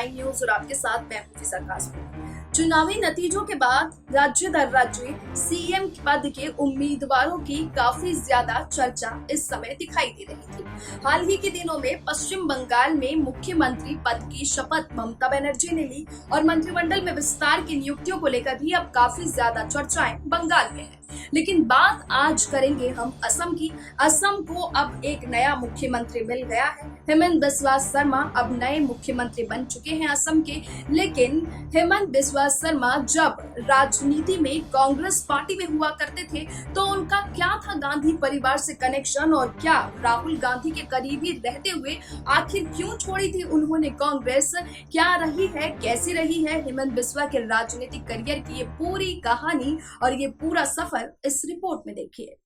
9 news और आपके साथ मैं हूं फिजा कासमी। चुनावी नतीजों के बाद राज्य दर राज्य सीएम पद के उम्मीदवारों की काफी ज्यादा चर्चा इस समय दिखाई दे रही थी। हाल ही के दिनों में पश्चिम बंगाल में मुख्यमंत्री पद की शपथ ममता बनर्जी ने ली और मंत्रिमंडल में विस्तार की नियुक्तियों को लेकर भी अब काफी ज्यादा चर्चाएं बंगाल में है। लेकिन बात आज करेंगे हम असम की। असम को अब एक नया मुख्यमंत्री मिल गया है। हेमंत बिस्वा शर्मा अब नए मुख्यमंत्री बन चुके हैं असम के। लेकिन हेमंत बिस्वा शर्मा जब राजनीति में कांग्रेस पार्टी में हुआ करते थे तो उनका क्या था गांधी परिवार से कनेक्शन, और क्या राहुल गांधी के करीबी रहते हुए आखिर क्यों छोड़ी थी उन्होंने कांग्रेस, क्या रही है, कैसी रही है हेमंत बिस्वा के राजनीतिक करियर की ये पूरी कहानी और ये पूरा सफर इस रिपोर्ट में देखिए।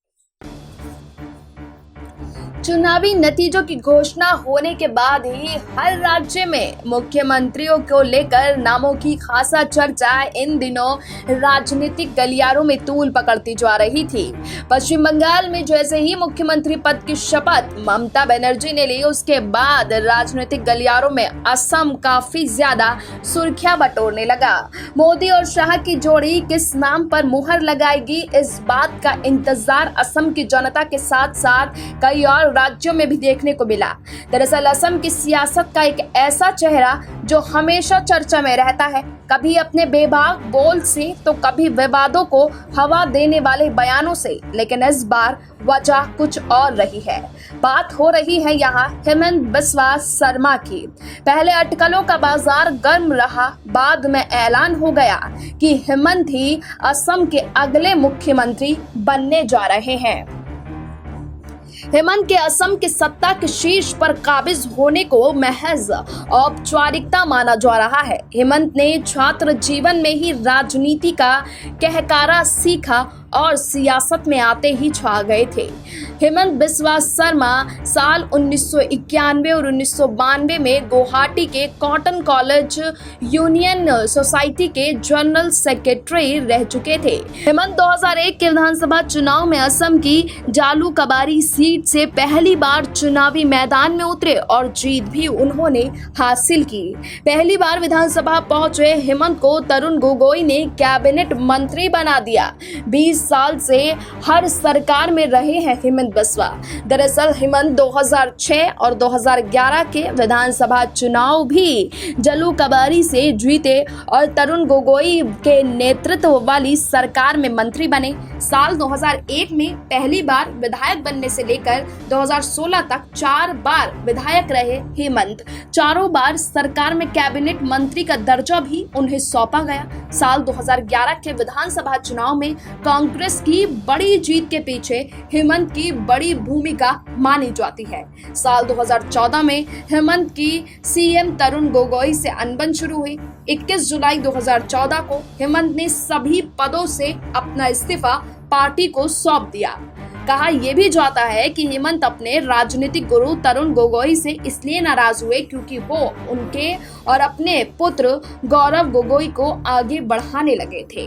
चुनावी नतीजों की घोषणा होने के बाद ही हर राज्य में मुख्यमंत्रियों को लेकर नामों की खासा चर्चा इन दिनों राजनीतिक गलियारों में तूल पकड़ती जा रही थी। पश्चिम बंगाल में जैसे ही मुख्यमंत्री पद की शपथ ममता बनर्जी ने ली, उसके बाद राजनीतिक गलियारों में असम काफी ज्यादा सुर्खियां बटोरने लगा। मोदी और शाह की जोड़ी किस नाम पर मुहर लगाएगी, इस बात का इंतजार असम की जनता के साथ साथ कई और राज्यों में भी देखने को मिला। दरअसल असम की सियासत का एक ऐसा चेहरा जो हमेशा चर्चा में रहता है, कभी अपने बेबाक बोल से तो कभी विवादों को हवा देने वाले बयानों से, लेकिन इस बार वजह कुछ और रही है। बात हो रही है यहाँ हेमंत बिस्वा शर्मा की। पहले अटकलों का बाजार गर्म रहा, बाद में ऐलान हो गया कि हेमंत ही असम के अगले मुख्यमंत्री बनने जा रहे हैं। हेमंत के असम के सत्ता के शीर्ष पर काबिज होने को महज औपचारिकता माना जा रहा है। हेमंत ने छात्र जीवन में ही राजनीति का कहकारा सीखा और सियासत में आते ही छा गए थे। हेमंत बिस्वा शर्मा साल 1991 और 1992 में गुवाहाटी के कॉटन कॉलेज यूनियन सोसाइटी के जनरल सेक्रेटरी रह चुके थे। हेमंत 2001 के विधानसभा चुनाव में असम की जालूकबारी सीट से पहली बार चुनावी मैदान में उतरे और जीत भी उन्होंने हासिल की। पहली बार विधानसभा पहुंचे हेमंत को तरुण गोगोई ने कैबिनेट मंत्री बना दिया। 20 साल से हर सरकार में रहे हैं हेमंत बिस्वा। दरअसल हेमंत 2006 और 2011 के विधानसभा चुनाव भी जालूकबारी से जीते और तरुण गोगोई के नेतृत्व वाली सरकार में मंत्री बने। साल 2001 में पहली बार विधायक बनने से लेकर 2016 तक 4 बार विधायक रहे हेमंत। चारों बार सरकार में कैबिनेट मंत्री का दर्जा भी उन्हें सौंपा गया। साल 2011 के विधानसभा चुनाव में कांग्रेस की बड़ी जीत के पीछे हेमंत की बड़ी भूमिका मानी जाती है। साल 2014 में हेमंत की सीएम तरुण गोगोई से अनबन शुरू हुई। 21 जुलाई 2014 को हेमंत ने सभी पदों से अपना इस्तीफा पार्टी को सौंप दिया। कहा यह भी जाता है कि हेमंत अपने राजनीतिक गुरु तरुण गोगोई से इसलिए नाराज हुए क्योंकि वो उनके और अपने पुत्र गौरव गोगोई को आगे बढ़ाने लगे थे।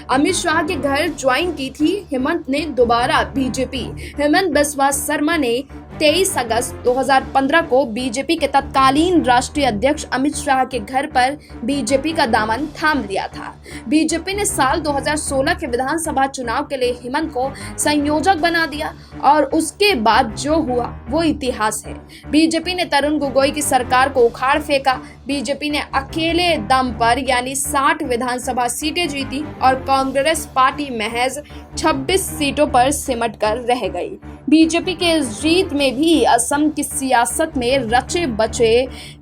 अमित शाह के घर ज्वाइन की थी हेमंत ने दोबारा बीजेपी। हेमंत बिस्वा शर्मा ने 23 अगस्त 2015 को बीजेपी के तत्कालीन राष्ट्रीय अध्यक्ष अमित शाह के घर पर बीजेपी का दामन थाम लिया था। बीजेपी ने साल 2016 के विधानसभा चुनाव के लिए हेमंत को संयोजक बना दिया और उसके बाद जो हुआ वो इतिहास है। बीजेपी ने तरुण गोगोई की सरकार को उखाड़ फेंका। बीजेपी ने अकेले दम पर यानी 60 विधानसभा सीटें जीती और कांग्रेस पार्टी महज 26 सीटों पर सिमट कर रह गई। बीजेपी के इस जीत में भी असम की सियासत में रचे बचे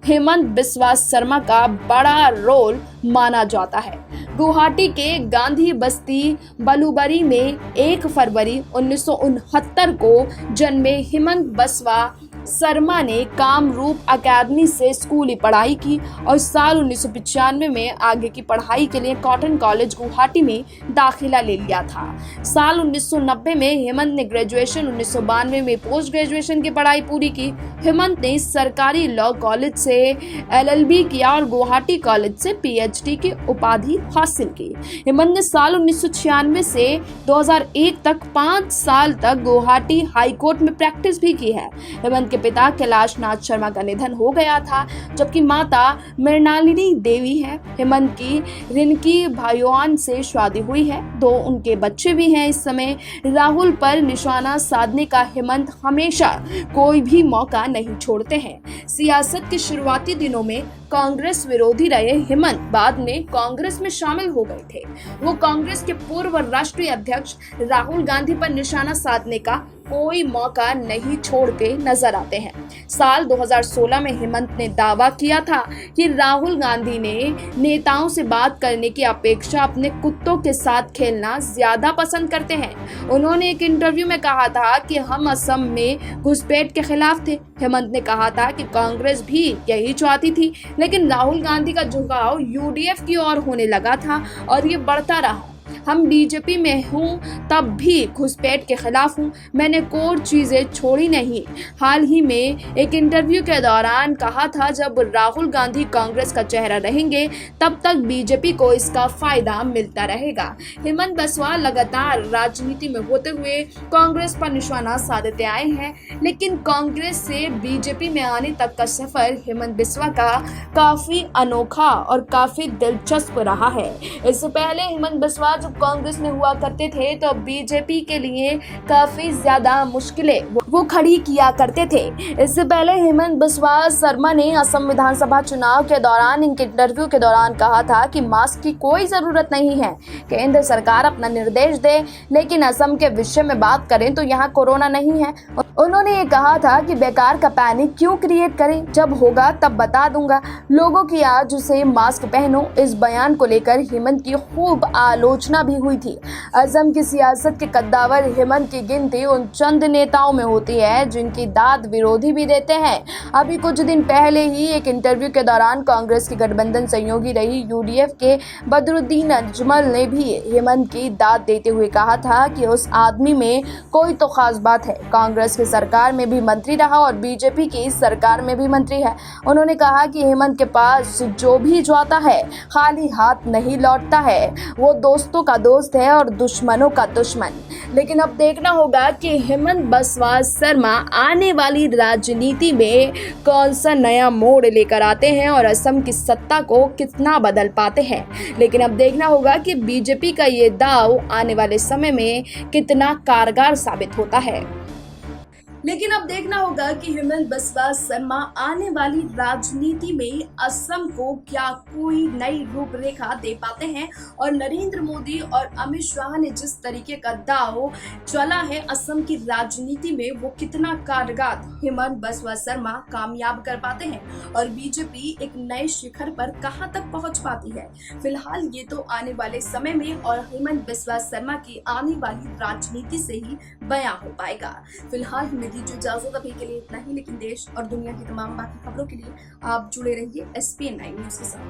हेमंत बिस्वा शर्मा का बड़ा रोल माना जाता है। गुवाहाटी के गांधी बस्ती बलूबरी में 1 फरवरी 1969 को जन्मे हेमंत बिस्वा शर्मा ने कामरूप अकेडमी से स्कूली पढ़ाई की और साल 1995 में आगे की पढ़ाई के लिए कॉटन कॉलेज गुवाहाटी में दाखिला ले लिया था। साल 1990 में हेमंत ने ग्रेजुएशन, 1992 में पोस्ट ग्रेजुएशन की पढ़ाई पूरी की। हेमंत ने सरकारी लॉ कॉलेज से LLB किया और गुवाहाटी कॉलेज से PhD की उपाधि हासिल की। हेमंत ने साल 1996 से 2001 तक 5 साल तक गुवाहाटी हाई कोर्ट में प्रैक्टिस भी की है। हेमंत इनके पिता कैलाश नाथ शर्मा का निधन हो गया था, जबकि माता मृणालिनी देवी है। हेमंत की रिनकी भायोआन से शादी हुई है, 2 उनके बच्चे भी हैं। इस समय राहुल पर निशाना साधने का हेमंत हमेशा कोई भी मौका नहीं छोड़ते हैं। सियासत के शुरुआती दिनों में कांग्रेस विरोधी रहे हेमंत बाद में कांग्रेस में शामिल हो गए थे। वो कांग्रेस के पूर्व राष्ट्रीय अध्यक्ष राहुल गांधी पर निशाना साधने का कोई मौका नहीं छोड़ते नजर आते हैं। साल 2016 में हेमंत ने दावा किया था कि राहुल गांधी ने नेताओं से बात करने की अपेक्षा अपने कुत्तों के साथ खेलना ज्यादा पसंद करते हैं। उन्होंने एक इंटरव्यू में कहा था कि हम असम में घुसपैठ के खिलाफ थे। हेमंत ने कहा था कि कांग्रेस भी यही चाहती थी, लेकिन राहुल गांधी का झुकाव यूडीएफ की ओर होने लगा था और ये बढ़ता रहा। हम बीजेपी में हूँ तब भी घुसपैठ के खिलाफ हूँ, मैंने कोर चीजें छोड़ी नहीं। हाल ही में एक इंटरव्यू के दौरान कहा था, जब राहुल गांधी कांग्रेस का चेहरा रहेंगे तब तक बीजेपी को इसका फायदा मिलता रहेगा। हेमंत बिस्वा लगातार राजनीति में होते हुए कांग्रेस पर निशाना साधते आए हैं, लेकिन कांग्रेस से बीजेपी में आने तक का सफर हेमंत बिस्वा का काफी अनोखा और काफी दिलचस्प रहा है। इससे पहले हेमंत बिस्वा जब कांग्रेस में हुआ करते थे तो बीजेपी के लिए काफी ज्यादा मुश्किलें वो खड़ी किया करते थे। इससे पहले हेमंत बिस्वा शर्मा ने असम विधानसभा चुनाव के दौरान इनके इंटरव्यू के दौरान कहा था कि मास्क की कोई जरूरत नहीं है, केंद्र सरकार अपना निर्देश दे, लेकिन असम के विषय में बात करें तो यहाँ कोरोना नहीं है। उन्होंने ये कहा था कि बेकार का पैनिक क्यों क्रिएट करें, जब होगा तब बता दूंगा लोगों की, आज उसे मास्क पहनो। इस बयान को लेकर हेमंत की खूब आलोचना भी हुई थी। असम की सियासत के कद्दावर हेमंत की गिनती उन चंद नेताओं में होती है जिनकी दाद विरोधी भी देते हैं। अभी कुछ दिन पहले ही एक इंटरव्यू के दौरान कांग्रेस की गठबंधन सहयोगी रही यूडीएफ के बदरुद्दीन अजमल ने भी हेमंत की दाद देते हुए कहा था कि उस आदमी में कोई तो खास बात है, कांग्रेस की सरकार में भी मंत्री रहा और बीजेपी की सरकार में भी मंत्री है। उन्होंने कहा कि हेमंत के पास जो भी जाता है खाली हाथ नहीं लौटता है, वो दोस्तों का दोस्त है और दुश्मनों का दुश्मन। लेकिन अब देखना होगा कि हेमंत बिस्वा शर्मा आने वाली राजनीति में कौन सा नया मोड़ लेकर आते हैं और असम की सत्ता को कितना बदल पाते हैं। लेकिन अब देखना होगा कि बीजेपी का ये दांव आने वाले समय में कितना कारगर साबित होता है। लेकिन अब देखना होगा कि हेमंत बिस्वा शर्मा आने वाली राजनीति में असम को क्या कोई नई रूपरेखा दे पाते हैं, और नरेंद्र मोदी और अमित शाह ने जिस तरीके का दांव चला है असम की राजनीति में, वो कितना कारगर हेमंत बिस्वा शर्मा कामयाब कर पाते हैं और बीजेपी एक नए शिखर पर कहां तक पहुंच पाती है। फिलहाल ये तो आने वाले समय में और हेमंत बिस्वा शर्मा की आने वाली राजनीति से ही बयां हो पाएगा। फिलहाल दीजिए इजाजत, अभी के लिए इतना ही, लेकिन देश और दुनिया की तमाम बाकी खबरों के लिए आप जुड़े रहिए SPN9 न्यूज के साथ।